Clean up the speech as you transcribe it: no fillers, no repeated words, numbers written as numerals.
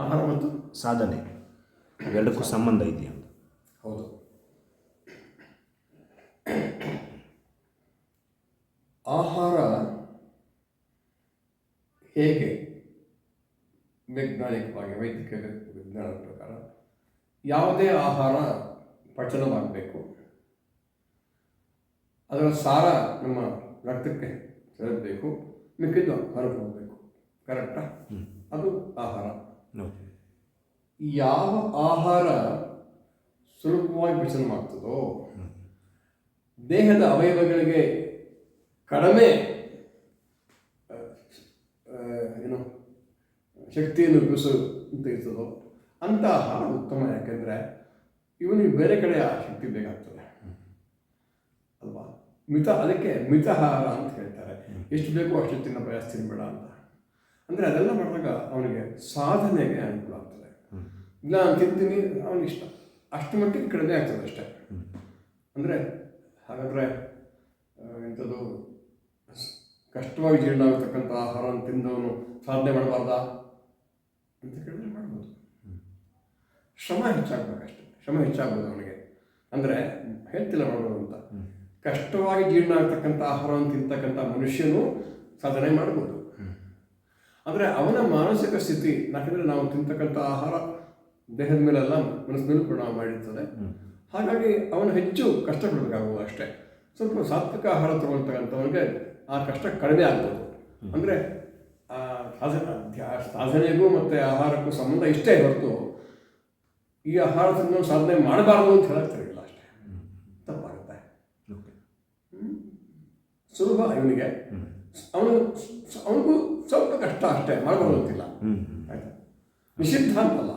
ಆಹಾರ ಮತ್ತು ಸಾಧನೆ ಎರಡಕ್ಕೂ ಸಂಬಂಧ ಇದೆಯಾ ಅಂತ. ಹೌದು. ಆಹಾರ ಹೇಗೆ ವೈಜ್ಞಾನಿಕವಾಗಿ ವೈದ್ಯಕೀಯ ವಿಜ್ಞಾನದ ಪ್ರಕಾರ ಯಾವುದೇ ಆಹಾರ ಪಚನವಾಗಬೇಕು, ಅದರ ಸಾರ ನಮ್ಮ ರಕ್ತಕ್ಕೆ ಸೇರಬೇಕು, ಮಿಕ್ಕಿದ್ದು ಹೊರಗೆ ಹೋಗಬೇಕು. ಕರೆಕ್ಟಾ? ಅದು ಆಹಾರ. ಯಾವ ಆಹಾರ ಸುಲಭವಾಗಿ ಪಚನವಾಗ್ತದೋ, ದೇಹದ ಅವಯವಗಳಿಗೆ ಕಡಿಮೆ ಶಕ್ತಿಯನ್ನು ಅಂತ ಇರ್ತದೋ ಅಂಥ ಆಹಾರ ಉತ್ತಮ. ಯಾಕೆಂದರೆ ಇವನಿಗೆ ಬೇರೆ ಕಡೆ ಆ ಶಕ್ತಿ ಬೇಕಾಗ್ತದೆ ಅಲ್ವಾ? ಅದಕ್ಕೆ ಮಿತಾಹಾರ ಅಂತ ಹೇಳ್ತಾರೆ. ಎಷ್ಟು ಬೇಕೋ ಅಷ್ಟು ತಿನ್ನೋ ಜಾಸ್ತಿ ತಿನ್ನಬೇಡ ಅಂತ. ಅಂದರೆ ಅದೆಲ್ಲ ಮಾಡಿದಾಗ ಅವನಿಗೆ ಸಾಧನೆಗೆ ಅನುಕೂಲ ಆಗ್ತದೆ. ನಾನು ತಿಂತೀನಿ ಅವನಿಗೆ ಇಷ್ಟ, ಅಷ್ಟು ಮಟ್ಟಿಗೆ ಕಡಿಮೆ ಆಗ್ತದೆ ಅಷ್ಟೇ. ಅಂದರೆ ಹಾಗಾದರೆ ಇಂಥದ್ದು ಕಷ್ಟವಾಗಿ ಜೀರ್ಣ ಆಗತಕ್ಕಂಥ ಆಹಾರವನ್ನು ತಿಂದವನು ಸಾಧನೆ ಮಾಡಬಾರ್ದಾ ಅಂತ ಕೇಳಿದ್ರೆ ಮಾಡ್ಬೋದು. ಶ್ರಮ ಹೆಚ್ಚಾಗಬೇಕಷ್ಟೆ. ಶ್ರಮ ಹೆಚ್ಚಾಗ್ಬೋದು ಅವನಿಗೆ. ಅಂದರೆ ಹೇಳ್ತಿಲ್ಲ ಮಾಡ್ಬೋದು ಅಂತ. ಕಷ್ಟವಾಗಿ ಜೀರ್ಣ ಆಗ್ತಕ್ಕಂಥ ಆಹಾರವನ್ನು ತಿಂತಕ್ಕಂಥ ಮನುಷ್ಯನು ಸಾಧನೆ ಮಾಡ್ಬೋದು. ಆದರೆ ಅವನ ಮಾನಸಿಕ ಸ್ಥಿತಿ, ಯಾಕಂದರೆ ನಾವು ತಿಂತಕ್ಕಂಥ ಆಹಾರ ದೇಹದ ಮೇಲೆಲ್ಲ ಮನಸ್ಸಿನಲ್ಲಿ ಪರಿಣಾಮ ಮಾಡಿರ್ತದೆ. ಹಾಗಾಗಿ ಅವನು ಹೆಚ್ಚು ಕಷ್ಟಪಡಬೇಕಾಗ್ಬೋದು ಅಷ್ಟೇ. ಸ್ವಲ್ಪ ಸಾತ್ವಿಕ ಆಹಾರ ತಗೊಳ್ತಕ್ಕಂಥವನಿಗೆ ಆ ಕಷ್ಟ ಕಡಿಮೆ ಆಗ್ಬೋದು. ಅಂದರೆ ಸಾಧನೆಗೂ ಮತ್ತು ಆಹಾರಕ್ಕೂ ಸಂಬಂಧ ಇಷ್ಟೇ ಹೊರತು ಈ ಆಹಾರ ತಿಂದು ಸಾಧನೆ ಮಾಡಬಾರ್ದು ಅಂತ ಹೇಳಕ್ತಿರಲಿಲ್ಲ ಅಷ್ಟೇ. ತಪ್ಪಾಗುತ್ತೆ. ಸುಲಭ ಇವನಿಗೆ, ಅವನಿಗೂ ಸ್ವಲ್ಪ ಕಷ್ಟ ಅಷ್ಟೇ, ಮಾಡಬಾರ್ದು ಅಂತಿಲ್ಲ. ಆಯ್ತಾ? ನಿಷಿದ್ಧ ಅಂತಲ್ಲ.